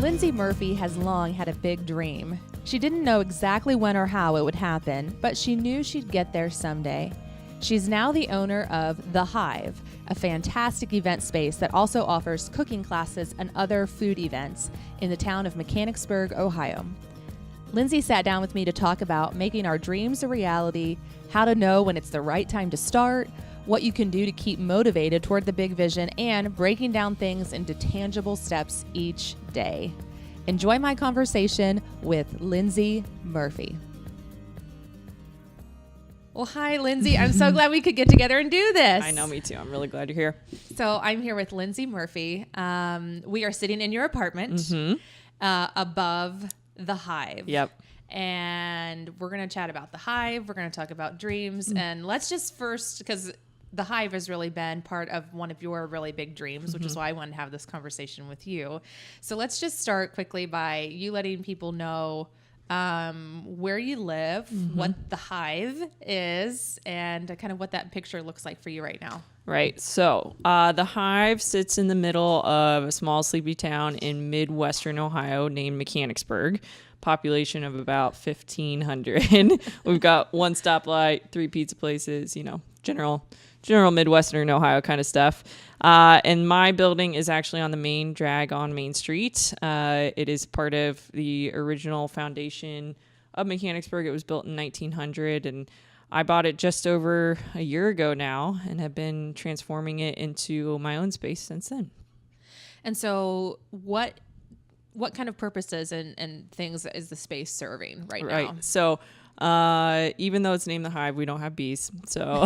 Lyndsey Murphy has long had a big dream. She didn't know exactly when or how it would happen, but she knew she'd get there someday. She's now the owner of The Hive, a fantastic event space that also offers cooking classes and other food events in the town of Mechanicsburg, Ohio. Lyndsey sat down with me to talk about making our dreams a reality, how to know when it's the right time to start, what you can do to keep motivated toward the big vision, and breaking down things into tangible steps each day. Enjoy my conversation with Lyndsey Murphy. Well, hi, Lyndsey. I'm so glad we could get together and do this. I know, me too. I'm really glad you're here. So I'm here with Lyndsey Murphy. We are sitting in your apartment above The Hive. Yep. And we're going to chat about The Hive. We're going to talk about dreams. And let's just first, because The Hive has really been part of one of your really big dreams, which is why I wanted to have this conversation with you. So let's just start quickly by you letting people know where you live, what The Hive is, and kind of what that picture looks like for you right now. Right. So the Hive sits in the middle of a small sleepy town in Midwestern Ohio named Mechanicsburg. Population of about 1,500. We've got one stoplight, 3 pizza places, general Midwestern Ohio kind of stuff. And my building is actually on the main drag on Main Street. It is part of the original foundation of Mechanicsburg. It was built in 1900, and I bought it just over a year ago now and have been transforming it into my own space since then. And so what kind of purposes and things is the space serving right now? So even though it's named The Hive, we don't have bees. So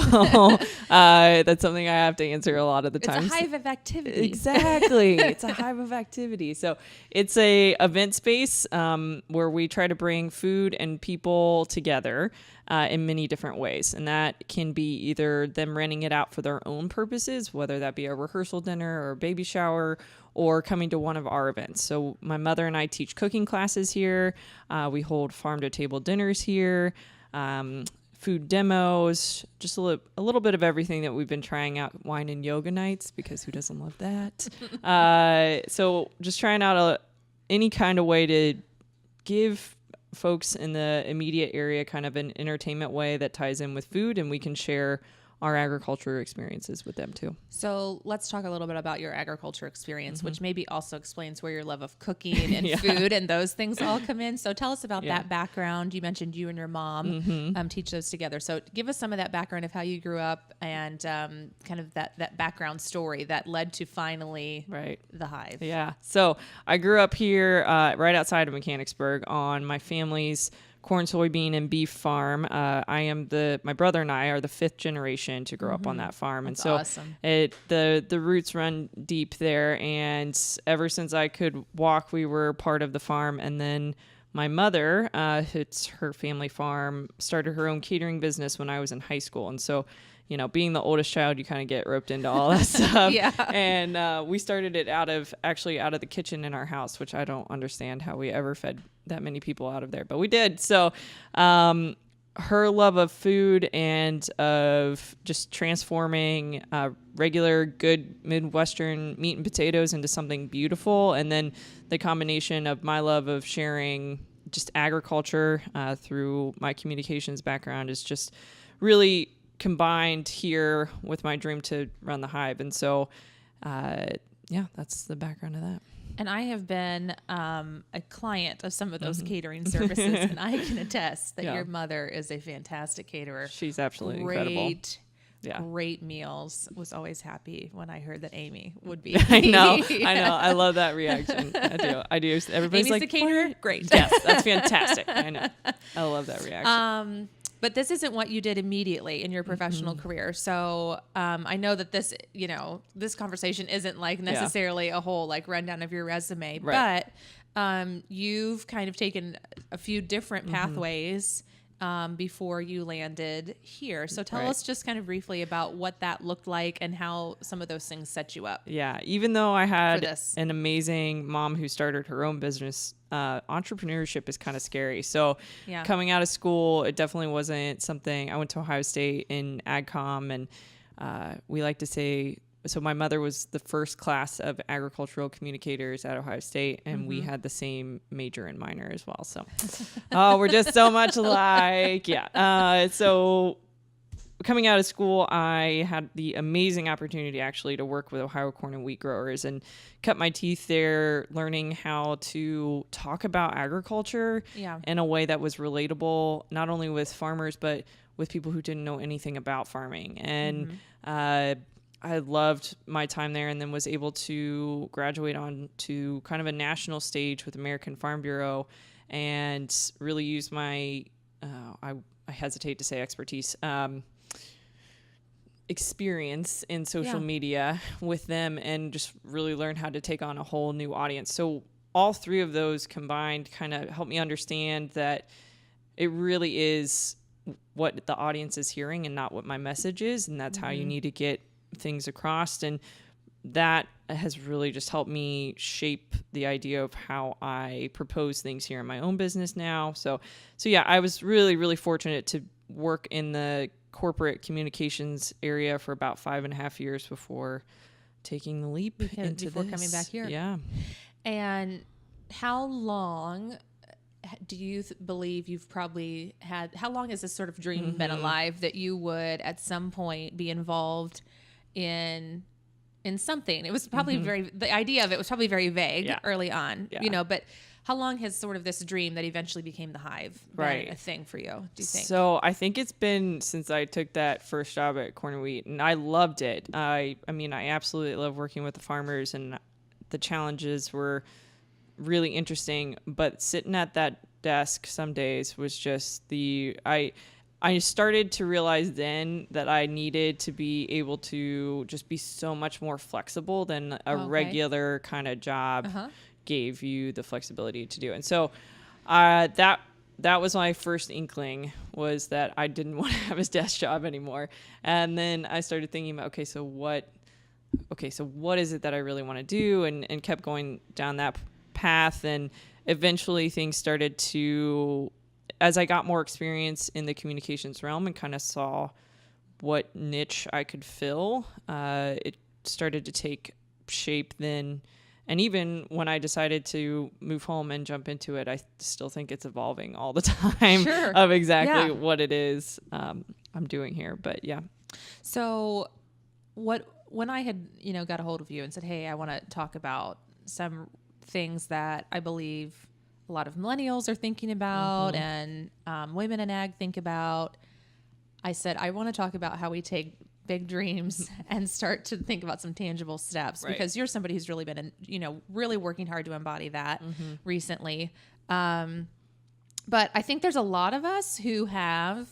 that's something I have to answer a lot of the time. It's a hive of activity. Exactly. It's a hive of activity. So it's a event space where we try to bring food and people together in many different ways. And that can be either them renting it out for their own purposes, whether that be a rehearsal dinner or a baby shower, or coming to one of our events. So my mother and I teach cooking classes here. We hold farm-to-table dinners here, food demos, just a little bit of everything that we've been trying out, wine and yoga nights, because who doesn't love that? So just trying out any kind of way to give folks in the immediate area kind of an entertainment way that ties in with food, and we can share our agriculture experiences with them too. So let's talk a little bit about your agriculture experience, which maybe also explains where your love of cooking and food and those things all come in. So tell us about that background. You mentioned you and your mom teach those together. So give us some of that background of how you grew up and kind of that background story that led to finally The Hive. Yeah. So I grew up here right outside of Mechanicsburg on my family's corn, soybean, and beef farm. My brother and I are the 5th generation to grow up on that farm. That's and so awesome. The roots run deep there. And ever since I could walk, we were part of the farm. And then my mother, it's her family farm, started her own catering business when I was in high school. And so, being the oldest child, you kind of get roped into all that stuff. And we started it out of the kitchen in our house, which I don't understand how we ever fed that many people out of there, but we did. So her love of food and of just transforming regular good Midwestern meat and potatoes into something beautiful, and then the combination of my love of sharing just agriculture through my communications background is just really combined here with my dream to run The Hive. And so that's the background of that. And I have been a client of some of those catering services, and I can attest that your mother is a fantastic caterer. She's absolutely incredible. Great meals. Was always happy when I heard that Amy would be. I know. I love that reaction. I do. Everybody's Amy's like, the caterer? Great. Yes, that's fantastic. I know. I love that reaction. But this isn't what you did immediately in your professional career. So I know that this conversation isn't like necessarily a whole like rundown of your resume, but you've kind of taken a few different pathways before you landed here. So tell us just kind of briefly about what that looked like and how some of those things set you up. Yeah. Even though I had an amazing mom who started her own business, entrepreneurship is kind of scary. So coming out of school, it definitely wasn't something. I went to Ohio State in AgCom, and we like to say so my mother was the first class of agricultural communicators at Ohio State, and we had the same major and minor as well. So, we're just so much alike. Yeah. So coming out of school, I had the amazing opportunity actually to work with Ohio corn and wheat growers and cut my teeth there, learning how to talk about agriculture in a way that was relatable, not only with farmers, but with people who didn't know anything about farming. And I loved my time there, and then was able to graduate on to kind of a national stage with American Farm Bureau and really use my, I hesitate to say expertise, experience in social media with them, and just really learn how to take on a whole new audience. So all three of those combined kind of helped me understand that it really is what the audience is hearing and not what my message is. And that's how you need to get things across. And that has really just helped me shape the idea of how I propose things here in my own business now. So yeah, I was really, really fortunate to work in the corporate communications area for about 5.5 years before taking the leap before coming back here. Yeah. And how long do you believe you've probably had, how long has this sort of dream been alive that you would at some point be involved in something? It was probably the idea of it was probably very vague early on, but how long has sort of this dream that eventually became the Hive been a thing for you, do you think? So I think it's been since I took that first job at Corn and Wheat, and I loved it. I mean, I absolutely love working with the farmers, and the challenges were really interesting. But sitting at that desk some days was just I started to realize then that I needed to be able to just be so much more flexible than a regular kind of job gave you the flexibility to do. And so that was my first inkling, was that I didn't want to have his desk job anymore. And then I started thinking about, so what is it that I really want to do? And kept going down that path. And eventually things started to, as I got more experience in the communications realm and kind of saw what niche I could fill, it started to take shape then. And even when I decided to move home and jump into it, I still think it's evolving all the time of exactly what it is I'm doing here. But yeah. So when I had, got a hold of you and said, hey, I want to talk about some things that I believe a lot of millennials are thinking about and women in ag think about, I said, I want to talk about how we take big dreams and start to think about some tangible steps, because you're somebody who's really been, really working hard to embody that recently. But I think there's a lot of us who have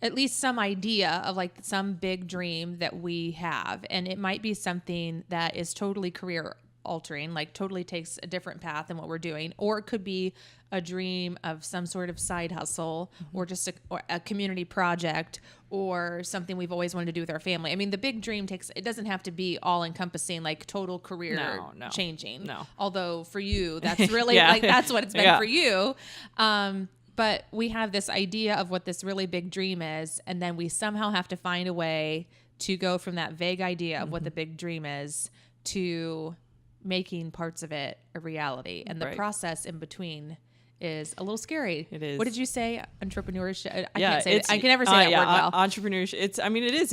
at least some idea of like some big dream that we have. And it might be something that is totally career altering, like totally takes a different path than what we're doing, or it could be a dream of some sort of side hustle or just a community project or something we've always wanted to do with our family. I mean, the big dream it doesn't have to be all encompassing, like total career changing. No. Although for you, that's really like, that's what it's been for you. But we have this idea of what this really big dream is. And then we somehow have to find a way to go from that vague idea of what the big dream is to making parts of it a reality. And the process in between is a little scary. It is. What did you say? Entrepreneurship? I can't say it. I can never say that word well. Entrepreneurship.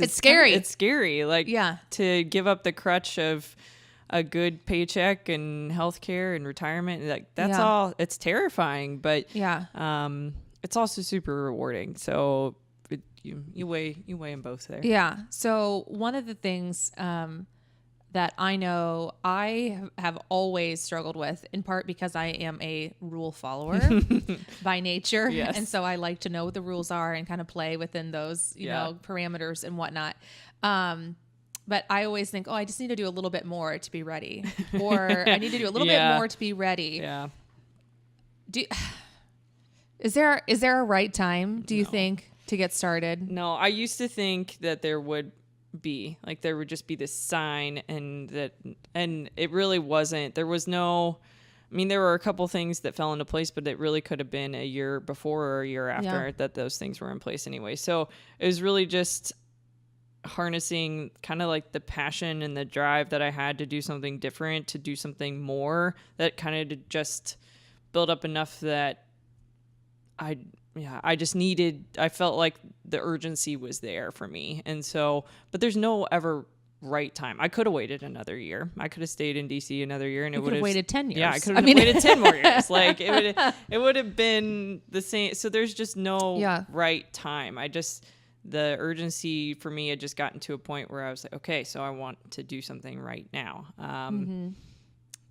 It's scary. It's scary. Like to give up the crutch of a good paycheck and healthcare and retirement. Like that's all. It's terrifying, but it's also super rewarding. So you weigh them both there. Yeah. So one of the things that I know I have always struggled with, in part because I am a rule follower by nature. Yes. And so I like to know what the rules are and kind of play within those, you know, parameters and whatnot. But I always think, I just need to do a little bit more to be ready, or I need to do a little bit more to be ready. Yeah. Is there a right time, do you think, to get started? No, I used to think that there would just be this sign, and it really wasn't. There was no, there were a couple things that fell into place, but it really could have been a year before or a year after that those things were in place anyway. So it was really just harnessing kind of like the passion and the drive that I had to do something different, to do something more, that kind of just build up enough that I felt like the urgency was there for me. And so, but there's no ever right time. I could have waited another year. I could have stayed in DC another year, and it would have waited 10 years. Yeah, I could have waited 10 more years. Like it would have been the same. So there's just no right time. The urgency for me had just gotten to a point where I was like, okay, so I want to do something right now.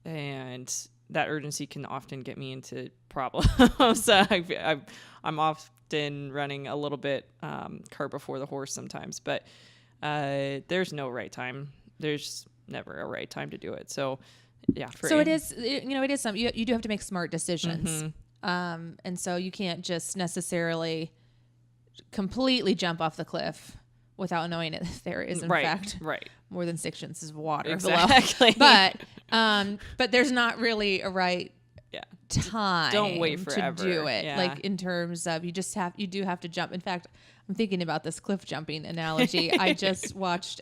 And that urgency can often get me into problems. I'm often running a little bit cart before the horse sometimes, but there's no right time. There's never a right time to do it. So yeah. It is something you do have to make smart decisions. And so you can't just necessarily completely jump off the cliff without knowing if there is in fact more than 6 inches of water exactly below. But there's not really a right time. Don't wait forever to do it. Like in terms of you do have to jump. In fact, I'm thinking about this cliff jumping analogy. I just watched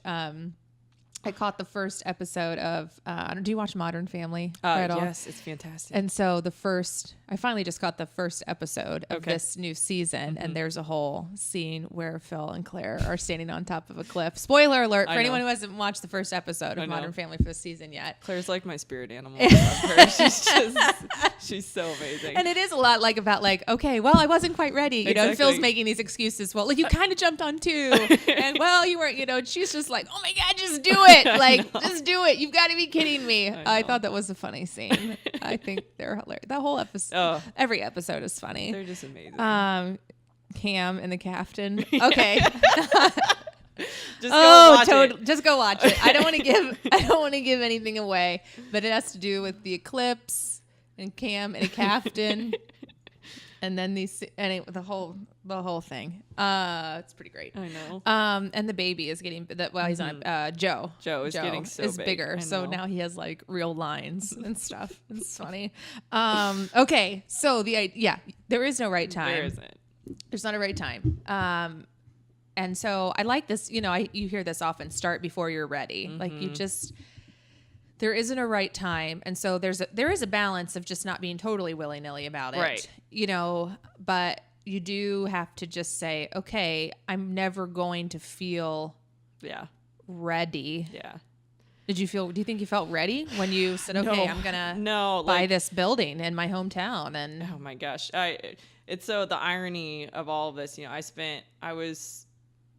I caught the first episode of, do you watch Modern Family at all? Yes, it's fantastic. And so I finally just got the first episode of this new season, and there's a whole scene where Phil and Claire are standing on top of a cliff. Spoiler alert for anyone who hasn't watched the first episode of Modern Family for the season yet. Claire's like my spirit animal. I love her. She's so amazing. And it is a lot about okay, well, I wasn't quite ready. You know, and Phil's making these excuses. Well, like you kind of jumped on too. And well, you weren't, and she's just like, oh my God, just do it. Like, just do it. You've got to be kidding me. I thought that was a funny scene. I think they're hilarious. That whole episode, every episode is funny. They're just amazing. Cam and the captain. Okay. Just go watch it. I don't want to give anything away, but it has to do with the eclipse and Cam and a captain. And then the whole thing. It's pretty great. I know. And the baby is getting he's on Joe. Joe is getting so big. Bigger. So now he has like real lines and stuff. It's funny. Okay. So there is no right time. There isn't. There's not a right time. And so I like this, you hear this often, start before you're ready. Like there isn't a right time. And so there is a balance of just not being totally willy-nilly about it. Right. But you do have to just say, okay, I'm never going to feel ready. Yeah. Do you think you felt ready when you said, okay, I'm going to buy this building in my hometown? And oh my gosh. It's so the irony of all of this, I was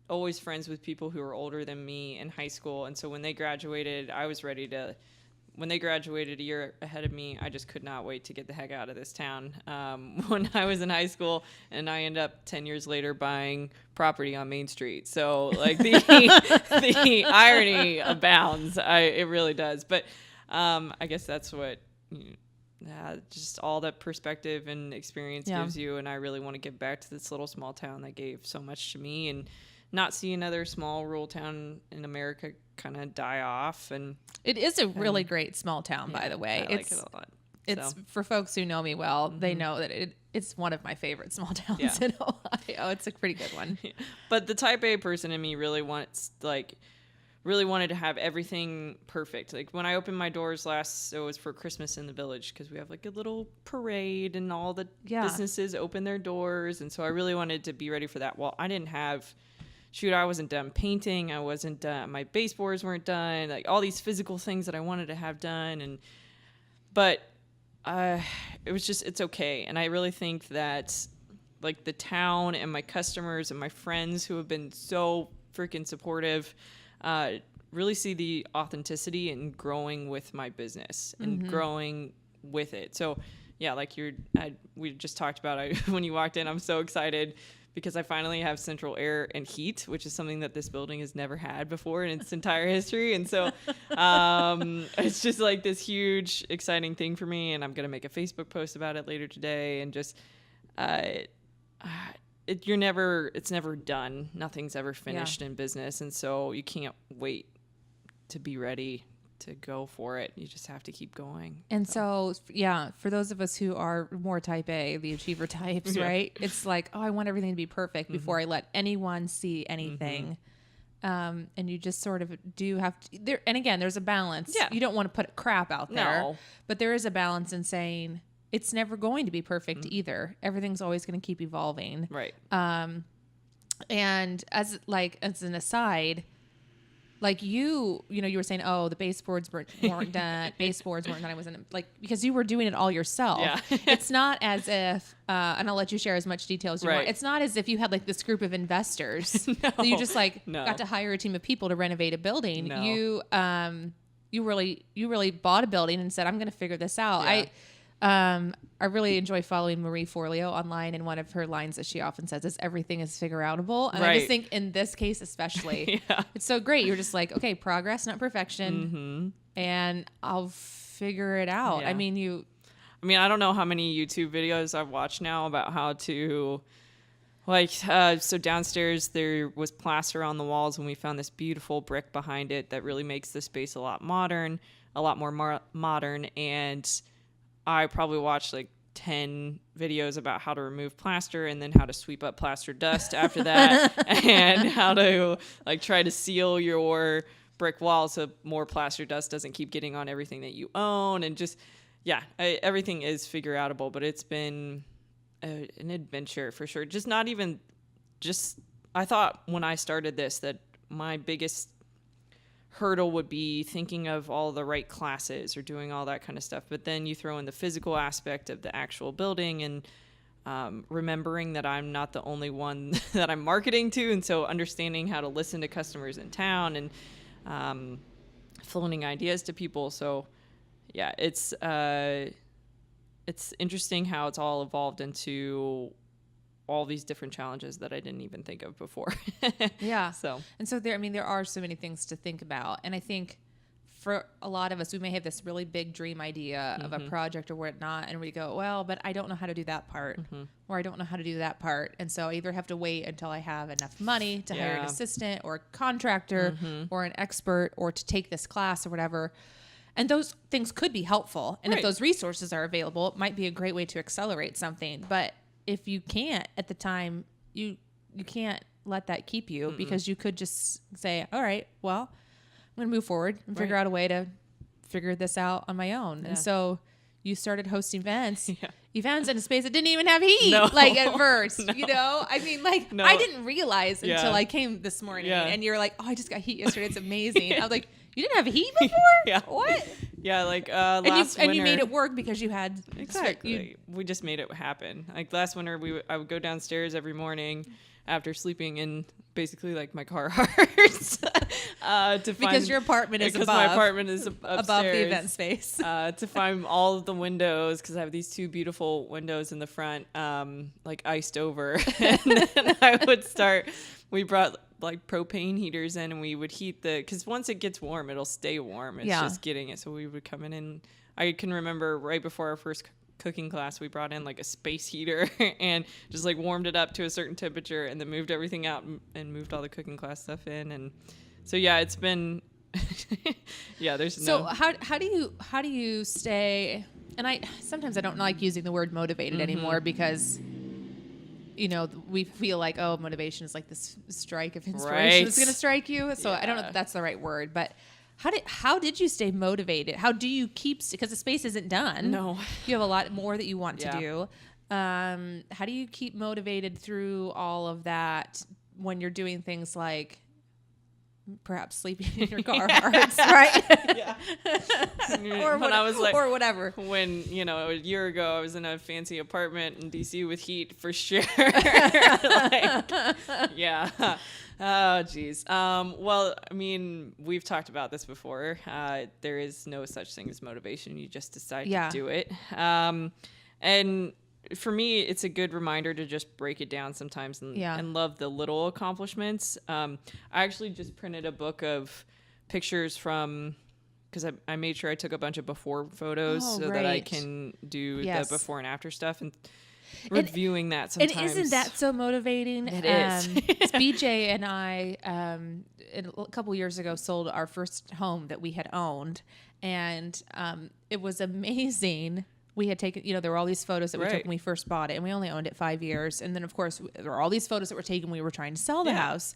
always friends with people who were older than me in high school. And so when they graduated, when they graduated a year ahead of me, I just could not wait to get the heck out of this town. When I was in high school, and I ended up 10 years later buying property on Main Street. So like the irony abounds. It really does. But I guess that's what just all that perspective and experience gives you. And I really want to give back to this little small town that gave so much to me, and not see another small rural town in America kind of die off. And it is a really great small town, by the way. I like it a lot. It's for folks who know me well, they know that it's one of my favorite small towns in Ohio. It's a pretty good one. But the type A person in me really wanted to have everything perfect. Like when I opened my doors it was for Christmas in the Village, because we have like a little parade and all the businesses open their doors. And so I really wanted to be ready for that. Well, I wasn't done painting. I wasn't done. My baseboards weren't done. Like all these physical things that I wanted to have done. But it was just, it's okay. And I really think that like the town and my customers and my friends who have been so freaking supportive, really see the authenticity in growing with my business and growing with it. So yeah, like we just talked about, when you walked in, I'm so excited because I finally have central air and heat, which is something that this building has never had before in its entire history. And so it's just like this huge, exciting thing for me. And I'm going to make a Facebook post about it later today. And just, it's never done. Nothing's ever finished in business. And so you can't wait to be ready to go for it. You just have to keep going. And so for those of us who are more type A, the achiever types, right? It's like, oh, I want everything to be perfect before I let anyone see anything And you just sort of do have to there. And again, there's a balance. Yeah. You don't want to put crap out there, No. but there is a balance in saying it's never going to be perfect either. Everything's always going to keep evolving. Right. And as an aside, like you were saying, oh, the baseboards weren't done. Baseboards weren't done. I wasn't like, because you were doing it all yourself. Yeah. It's not as if, and I'll let you share as much detail as you want. Right. It's not as if you had like this group of investors No. that you just like No. got to hire a team of people to renovate a building. No. You really bought a building and said, I'm going to figure this out. Yeah. I really enjoy following Marie Forleo online, and one of her lines that she often says is everything is figure outable. And I just think in this case especially, it's so great. You're just like, okay, progress, not perfection. And I'll figure it out. Yeah. I mean, I don't know how many YouTube videos I've watched now about how to, so downstairs there was plaster on the walls, and we found this beautiful brick behind it that really makes the space a lot more modern. And I probably watched like 10 videos about how to remove plaster, and then how to sweep up plaster dust after that, and how to like try to seal your brick wall so more plaster dust doesn't keep getting on everything that you own. And just, everything is figure outable, but it's been an adventure for sure. I thought when I started this that my biggest hurdle would be thinking of all the right classes or doing all that kind of stuff. But then you throw in the physical aspect of the actual building, and remembering that I'm not the only one that I'm marketing to. And so understanding how to listen to customers in town, and floating ideas to people. So yeah, it's interesting how it's all evolved into all these different challenges that I didn't even think of before. yeah. So there are so many things to think about. And I think for a lot of us, we may have this really big dream idea of a project or whatnot, and we go, well, but I don't know how to do that part, or I don't know how to do that part. And so I either have to wait until I have enough money to hire an assistant or a contractor or an expert, or to take this class or whatever. And those things could be helpful. And if those resources are available, it might be a great way to accelerate something. But if you can't at the time, you can't let that keep you, because you could just say, all right, well, I'm going to move forward and figure out a way to figure this out on my own. And so you started hosting events in a space that didn't even have heat, at first, I mean, I didn't realize until I came this morning, and you're like, oh, I just got heat yesterday. It's amazing. I was like, you didn't have heat before? What? Yeah, last winter. And you made it work because you had... Exactly. We just made it happen. Like last winter, I would go downstairs every morning after sleeping in basically like my car hurts. Because your apartment is above. Because my apartment is above the event space. To find all of the windows, because I have these two beautiful windows in the front, iced over. And then we brought like propane heaters in, and we would heat because once it gets warm, it'll stay warm. It's just getting it. So we would come in, and I can remember right before our first cooking class, we brought in like a space heater and just like warmed it up to a certain temperature, and then moved everything out and moved all the cooking class stuff in. And so it's been how do you stay? And sometimes I don't like using the word motivated anymore, because we feel like, oh, motivation is like this strike of inspiration that's going to strike you. So I don't know if that's the right word, but how did you stay motivated? How do you keep, because the space isn't done. No. You have a lot more that you want to do. How do you keep motivated through all of that when you're doing things like perhaps sleeping in your car hurts, right? or whatever. When, a year ago, I was in a fancy apartment in DC with heat for sure. Oh, geez. Well, I mean, we've talked about this before. There is no such thing as motivation. You just decide to do it. And for me, it's a good reminder to just break it down sometimes and love the little accomplishments. I actually just printed a book of pictures from, because I made sure I took a bunch of before photos that I can do the before and after stuff. And reviewing that sometimes. And isn't that so motivating? It is. BJ and I, a couple years ago, sold our first home that we had owned. And it was amazing. We had taken, there were all these photos that we took when we first bought it. And we only owned it 5 years. And then, of course, there were all these photos that were taken when we were trying to sell the house.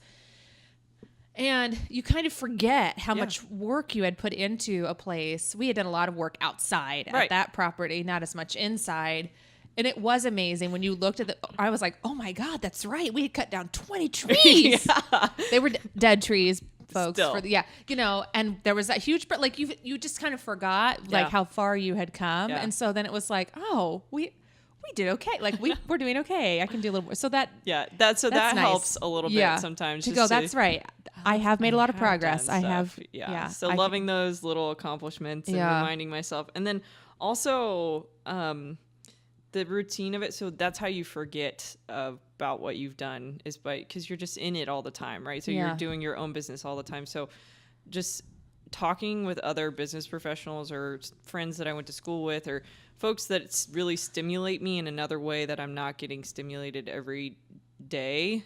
And you kind of forget how much work you had put into a place. We had done a lot of work outside at that property, not as much inside. And it was amazing when you looked at I was like, oh my God, that's right. We had cut down 20 trees. They were dead trees, folks. And there was that huge, but like you just kind of forgot like how far you had come. And so then it was like, oh, we did okay. Like we're doing okay. I can do a little more. So that, that nice. helps a little bit sometimes. To go, that's right. I have made a lot of progress. I have. Yeah. So loving those little accomplishments and reminding myself. And then also, the routine of it. So that's how you forget about what you've done is because you're just in it all the time, right? So you're doing your own business all the time. So just talking with other business professionals or friends that I went to school with or folks that really stimulate me in another way that I'm not getting stimulated every day.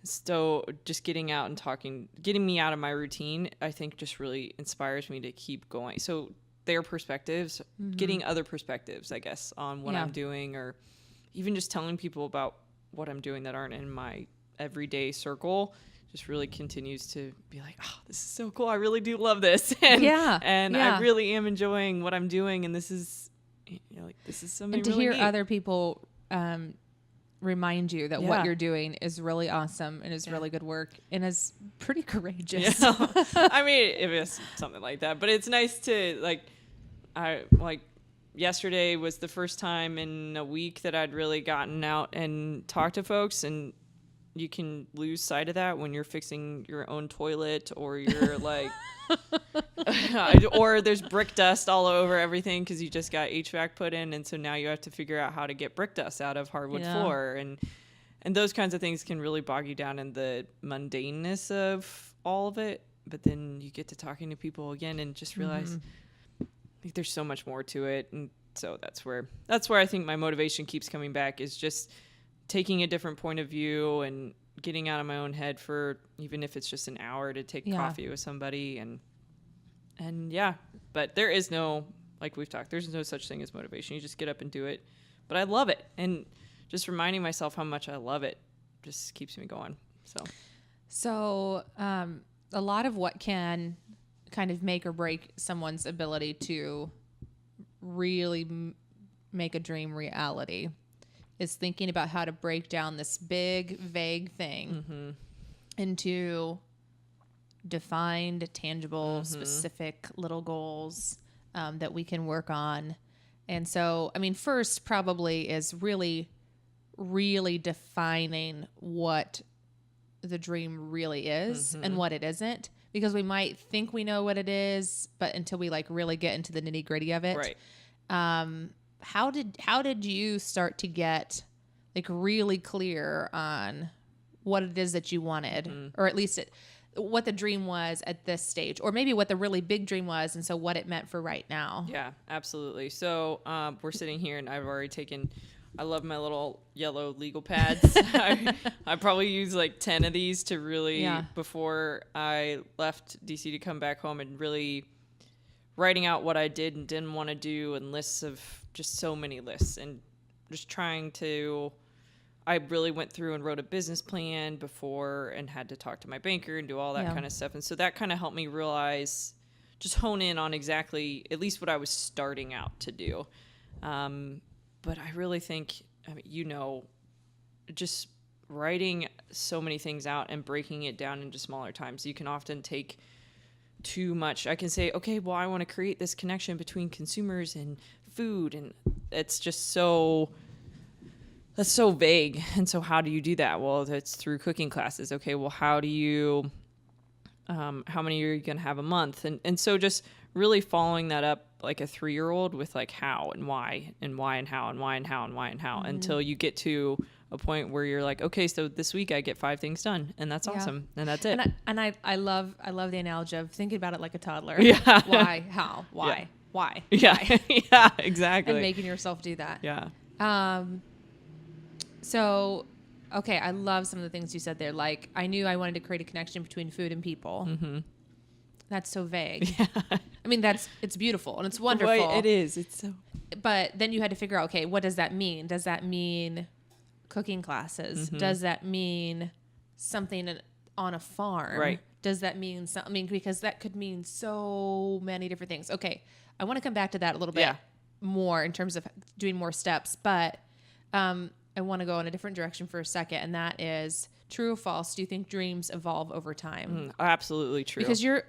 So just getting out and talking, getting me out of my routine, I think just really inspires me to keep going. So their perspectives, getting other perspectives, I guess, on what I'm doing, or even just telling people about what I'm doing that aren't in my everyday circle, just really continues to be like, oh, this is so cool. I really do love this. And I really am enjoying what I'm doing. And this is, this is something. And to really hear neat. other people remind you that what you're doing is really awesome and is really good work and is pretty courageous. I mean, it was something like that, but it's nice to yesterday was the first time in a week that I'd really gotten out and talked to folks, and you can lose sight of that when you're fixing your own toilet or you're like, or there's brick dust all over everything because you just got HVAC put in, and so now you have to figure out how to get brick dust out of hardwood floor, and those kinds of things can really bog you down in the mundaneness of all of it. But then you get to talking to people again and just realize like there's so much more to it, and so that's where I think my motivation keeps coming back, is just taking a different point of view and getting out of my own head for even if it's just an hour to take coffee with somebody, and but there is no, like we've talked, there's no such thing as motivation. You just get up and do it. But I love it, and just reminding myself how much I love it just keeps me going. So a lot of what can kind of make or break someone's ability to really make a dream reality is thinking about how to break down this big, vague thing into defined, tangible, specific little goals that we can work on. And so, I mean, first probably is really, really defining what the dream really is and what it isn't, because we might think we know what it is, but until we like really get into the nitty gritty of it. Right. How did you start to get like really clear on what it is that you wanted, or at least what the dream was at this stage, or maybe what the really big dream was, and so what it meant for right now? Yeah, absolutely. So we're sitting here, and I've already taken. I love my little yellow legal pads. I probably used like 10 of these to really before I left DC to come back home, and really writing out what I did and didn't want to do, and lists of just so many lists, and just trying to, I really went through and wrote a business plan before and had to talk to my banker and do all that kind of stuff. And so that kind of helped me realize, just hone in on exactly at least what I was starting out to do. But I really think, just writing so many things out and breaking it down into smaller times, you can often take too much. I can say, okay, well, I want to create this connection between consumers and food, and it's just that's so vague. And so how do you do that? Well, it's through cooking classes. Okay, well, how do you, how many are you going to have a month? And so just really following that up like a 3-year-old with like how and why and why and how and why and how and why and how, until you get to a point where you're like, okay, so this week I get 5 things done, and that's awesome, and that's it. And I love the analogy of thinking about it like a toddler. Yeah. Why? How? Why? Why? Yeah. Why? Yeah. Exactly. And making yourself do that. Yeah. So, okay, I love some of the things you said there. Like, I knew I wanted to create a connection between food and people. That's so vague. Yeah. I mean, it's beautiful and it's wonderful. Right, it is. It's so. But then you had to figure out, okay, what does that mean? Does that mean cooking classes? Does that mean something on a farm, right, does that mean something? I mean, because that could mean so many different things. Okay, I want to come back to that a little bit more in terms of doing more steps, but I want to go in a different direction for a second, and that is true or false. Do you think dreams evolve over time? Absolutely true. Because are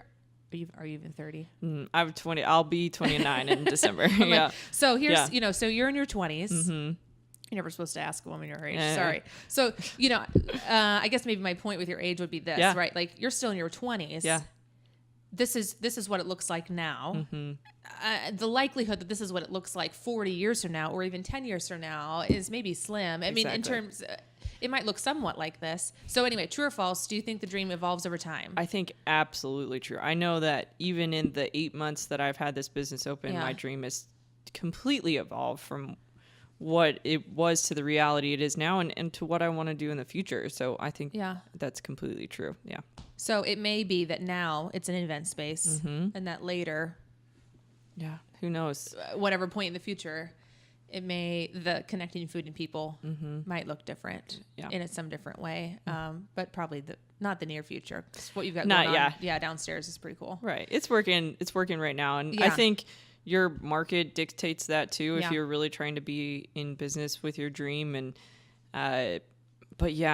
you even 30? I'm 20. I'll be 29 in December. Yeah. Like, so here's, so you're in your 20s. Mm-hmm. You're never supposed to ask a woman your age. Sorry. So, I guess maybe my point with your age would be this, right? Like you're still in your 20s. Yeah. This is what it looks like now. Mm-hmm. The likelihood that this is what it looks like 40 years from now or even 10 years from now is maybe slim. I mean, in terms, it might look somewhat like this. So anyway, true or false, do you think the dream evolves over time? I think absolutely true. I know that even in the 8 months that I've had this business open, my dream has completely evolved from what it was to the reality it is now and to what I want to do in the future. So I think that's completely true. Yeah. So it may be that now it's an event space and that later, who knows? Whatever point in the future, the connecting food and people might look different in some different way. But probably not the near future. What you've got going on downstairs is pretty cool. Right. It's working right now. And I think your market dictates that too, if you're really trying to be in business with your dream. And, but you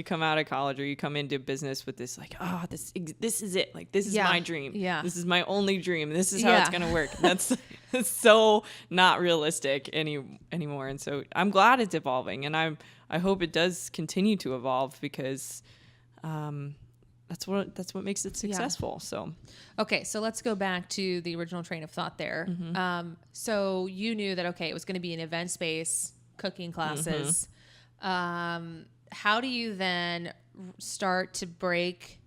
come out of college or you come into business with this, like, this is it. Like, this is my dream. Yeah. This is my only dream. This is how it's going to work. That's so not realistic anymore. And so I'm glad it's evolving, and I hope it does continue to evolve because, that's what makes it successful. So, okay. So let's go back to the original train of thought there. Mm-hmm. So you knew that, okay, it was going to be an event space, cooking classes. Mm-hmm. How do you then start to break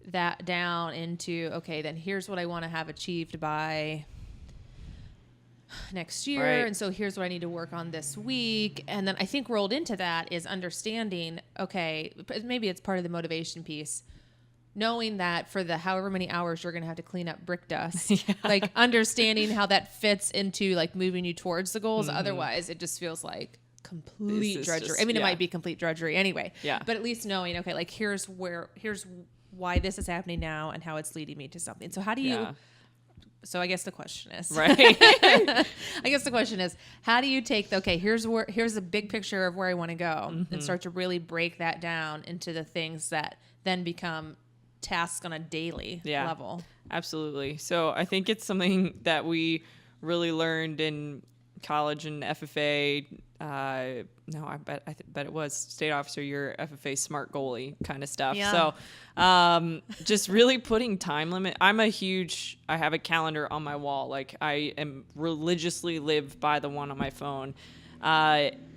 that down into, okay, then here's what I want to have achieved by next year. Right. And so here's what I need to work on this week. And then I think rolled into that is understanding, okay, maybe it's part of the motivation piece, knowing that for the however many hours you're going to have to clean up brick dust, like understanding how that fits into like moving you towards the goals. Mm-hmm. Otherwise it just feels like complete drudgery. It might be complete drudgery anyway, but at least knowing, okay, like here's why this is happening now and how it's leading me to something. So how do you, so I guess the question is, right. I guess the question is, how do you take here's the big picture of where I want to go, mm-hmm. and start to really break that down into the things that then become tasks on a daily level. Absolutely. So I think it's something that we really learned in college and FFA. I bet it was state officer, your FFA smart goalie kind of stuff. Yeah. So just really putting time limit. I have a calendar on my wall. Like I am religiously live by the one on my phone.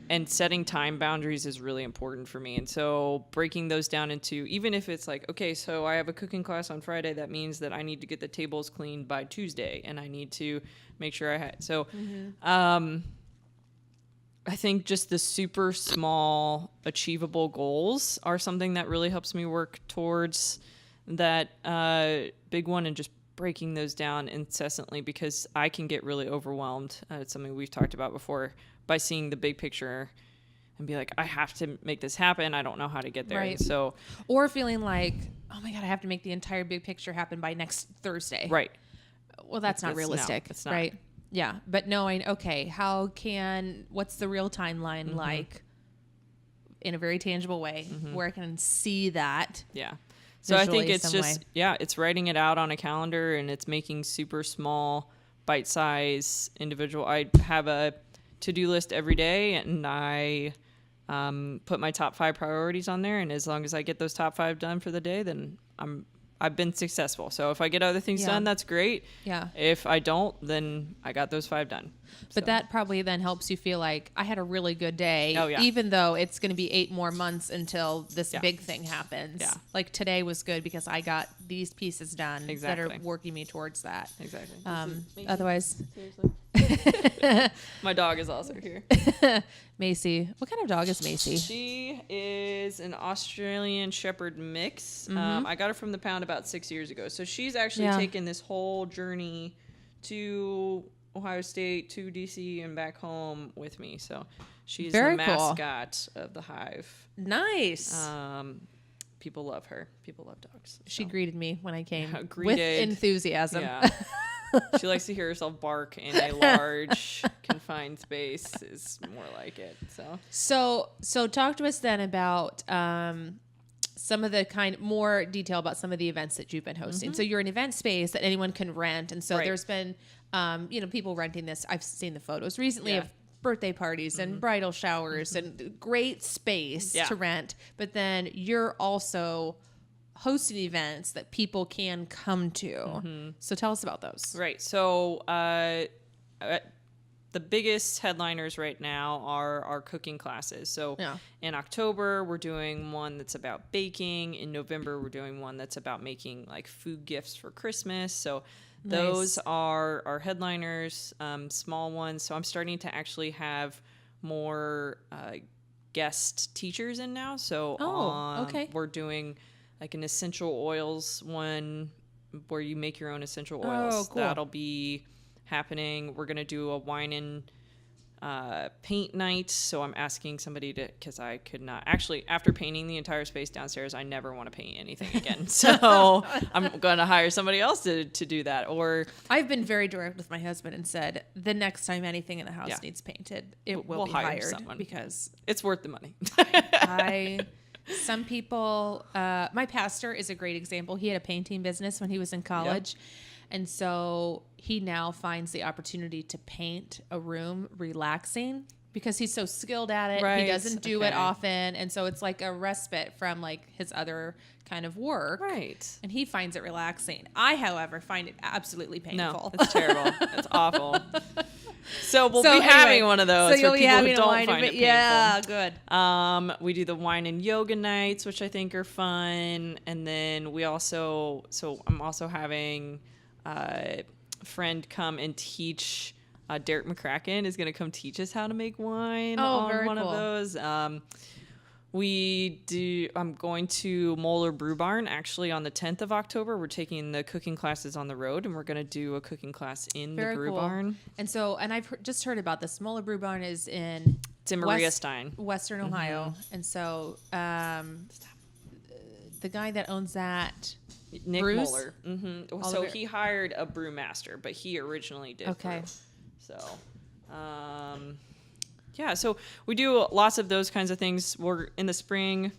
And setting time boundaries is really important for me. And so breaking those down into, even if it's like, okay, so I have a cooking class on Friday, that means that I need to get the tables cleaned by Tuesday, and I need to make sure I think just the super small achievable goals are something that really helps me work towards that big one, and just breaking those down incessantly, because I can get really overwhelmed. It's something we've talked about before, by seeing the big picture and be like, I have to make this happen. I don't know how to get there. Right. So, or feeling like, oh my God, I have to make the entire big picture happen by next Thursday. Right. Well, that's not realistic. No, it's not. Right. Yeah. But knowing, okay, what's the real timeline mm-hmm. like in a very tangible way, mm-hmm. where I can see that. Yeah. So I think it's just, it's writing it out on a calendar, and it's making super small, bite-size individual. I have a to-do list every day, and I put my top 5 priorities on there, and as long as I get those top 5 done for the day, then I've been successful. So if I get other things done, that's great. Yeah. If I don't, then I got those 5 done. But that probably then helps you feel like I had a really good day, even though it's going to be 8 more months until this big thing happens. Yeah. Like today was good because I got these pieces done that are working me towards that. Exactly. Otherwise, seriously. My dog is also here. Macy. What kind of dog is Macy? She is an Australian Shepherd mix. Mm-hmm. I got her from the pound about 6 years ago. So she's actually taken this whole journey to Ohio State, to DC, and back home with me. So she's the mascot of the Hive. Nice. people love her. People love dogs. She greeted me when I came with greeted. enthusiasm. Yeah. She likes to hear herself bark in a large confined space is more like it. So talk to us then about some of the more detail about some of the events that you've been hosting. So you're an event space that anyone can rent. And so there's been, people renting this. I've seen the photos recently of birthday parties and bridal showers and great space to rent. But then you're also hosting events that people can come to. So tell us about those. Right. So the biggest headliners right now are our cooking classes. So in October, we're doing one that's about baking. In November, we're doing one that's about making like food gifts for Christmas. So those are our headliners, small ones. So I'm starting to actually have more guest teachers in now. So we're doing like an essential oils one where you make your own essential oils. Oh, cool. That'll be happening. We're going to do a wine and paint night. So I'm asking somebody because I could not actually, after painting the entire space downstairs, I never want to paint anything again. So I'm going to hire somebody else to do that. Or I've been very direct with my husband and said the next time anything in the house needs painted, we'll be hired someone. Because it's worth the money. Some people, my pastor is a great example. He had a painting business when he was in college. And so he now finds the opportunity to paint a room relaxing because he's so skilled at it. Right. He doesn't do it often. And so it's like a respite from like his other kind of work. Right. And he finds it relaxing. I, however, find it absolutely painful. No, it's terrible. It's awful. So we'll be having one of those for people who don't find it painful. Yeah, good. We do the wine and yoga nights, which I think are fun. And then I'm also having a friend come and teach. Derek McCracken is going to come teach us how to make wine on one of those. I'm going to Moeller Brew Barn actually on the 10th of October. We're taking the cooking classes on the road, and we're going to do a cooking class in the brew barn. And so, and I've just heard about this. Moeller Brew Barn is in Maria Stein, Western Ohio. And so, the guy that owns that, Nick Bruce? Moeller. So he hired a brewmaster, but he originally did brew. So, so we do lots of those kinds of things. We're in the spring.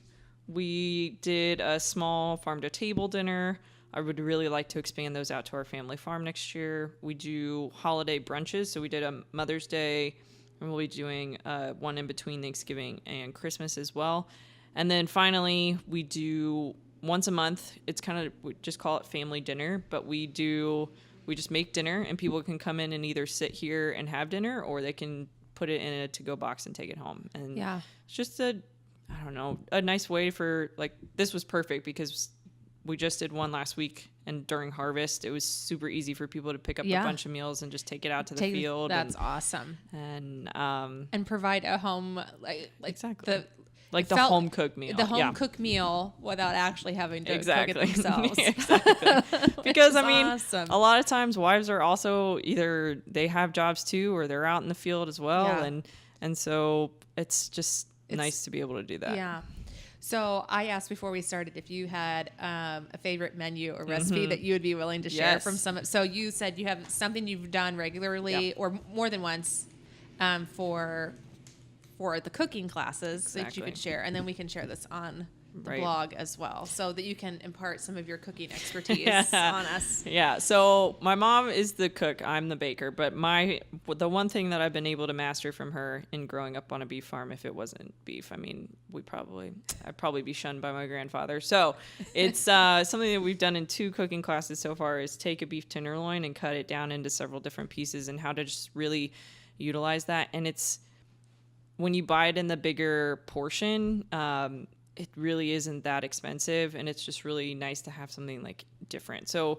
We did a small farm to table dinner. I would really like to expand those out to our family farm next year. We do holiday brunches. So we did a Mother's Day, and we'll be doing one in between Thanksgiving and Christmas as well. And then finally, we do once a month. It's we just call it family dinner, but we just make dinner, and people can come in and either sit here and have dinner, or they can put it in a to-go box and take it home. And it's just a nice way for, like, this was perfect because we just did one last week, and during harvest, it was super easy for people to pick up a bunch of meals and just take it out to the field. That's awesome. And provide a home, exactly. The home cooked meal. The home cooked meal without actually having to cook it themselves. Exactly. Because, awesome. A lot of times wives are also either they have jobs too, or they're out in the field as well. Yeah. And so it's just nice to be able to do that. Yeah. So I asked before we started if you had a favorite menu or recipe that you would be willing to share from some. So you said you have something you've done regularly or more than once for the cooking classes that you could share, and then we can share this on the blog as well, so that you can impart some of your cooking expertise on us. Yeah. So my mom is the cook, I'm the baker, but the one thing that I've been able to master from her in growing up on a beef farm, if it wasn't beef, I'd probably be shunned by my grandfather. So it's something that we've done in 2 cooking classes so far is take a beef tenderloin and cut it down into several different pieces, and how to just really utilize that. And it's, when you buy it in the bigger portion, it really isn't that expensive, and it's just really nice to have something like different. So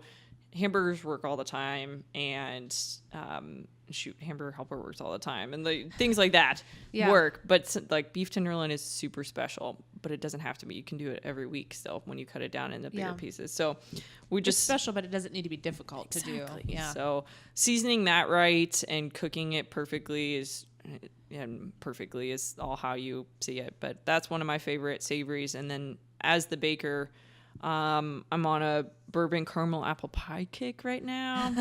hamburgers work all the time, and Hamburger Helper works all the time, and things like that work. But like beef tenderloin is super special, but it doesn't have to be. You can do it every week still when you cut it down into bigger pieces. So it's special, but it doesn't need to be difficult to do. Yeah. So seasoning that right and cooking it perfectly is all how you see it. But that's one of my favorite savories. And then as the baker, I'm on a bourbon caramel apple pie kick right now,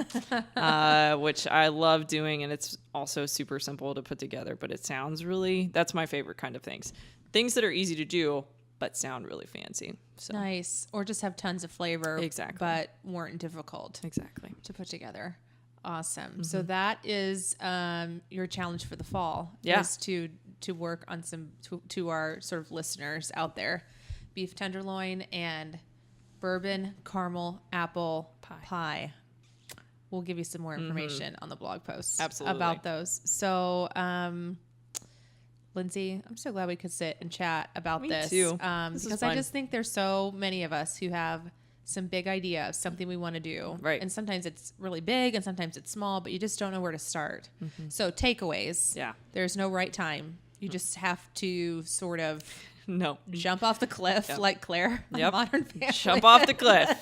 which I love doing. And it's also super simple to put together, but it sounds that's my favorite kind of things. Things that are easy to do, but sound really fancy. So. Nice. Or just have tons of flavor. Exactly. But weren't difficult. Exactly. To put together. Awesome. So that is your challenge for the fall. Yeah. Is to work on to our sort of listeners out there. Beef tenderloin and bourbon caramel apple pie. We'll give you some more information on the blog post. Absolutely. About those. So, Lyndsey, I'm so glad we could sit and chat about this. Me too. Because I just think there's so many of us who have some big idea of something we want to do. Right. And sometimes it's really big and sometimes it's small, but you just don't know where to start. So takeaways. Yeah. There's no right time. You just have to sort of No. jump off the cliff like Claire on Modern Family. Jump off the cliff.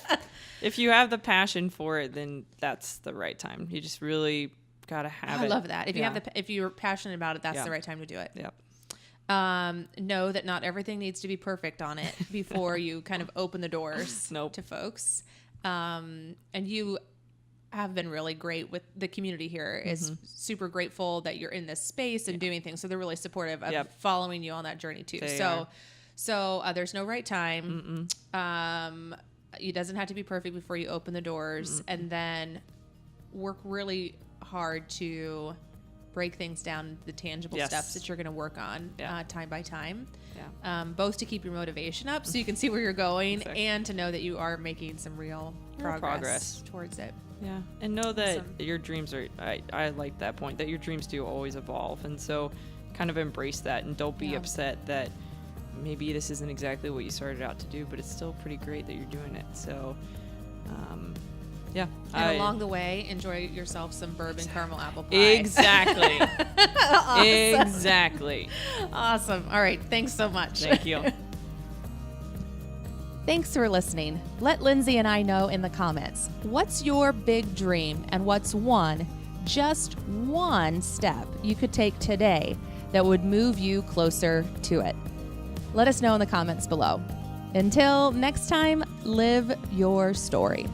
If you have the passion for it, then that's the right time. You just really got to have it. I love that. If you're passionate about it, that's the right time to do it. Yep. Know that not everything needs to be perfect on it before you kind of open the doors to folks. And you have been really great with the community here. Is super grateful that you're in this space and doing things. So they're really supportive of following you on that journey too. So there's no right time. It doesn't have to be perfect before you open the doors, and then work really hard to break things down into the tangible steps that you're going to work on time by time, both to keep your motivation up so you can see where you're going and to know that you are making some real progress towards it. Yeah. And know that your dreams are, I like that point, that your dreams do always evolve. And so kind of embrace that and don't be upset that maybe this isn't exactly what you started out to do, but it's still pretty great that you're doing it. So, And along the way, enjoy yourself some bourbon caramel apple pie. Exactly. Awesome. Exactly. Awesome. All right. Thanks so much. Thank you. Thanks for listening. Let Lyndsey and I know in the comments, what's your big dream and what's just one step you could take today that would move you closer to it? Let us know in the comments below. Until next time, live your story.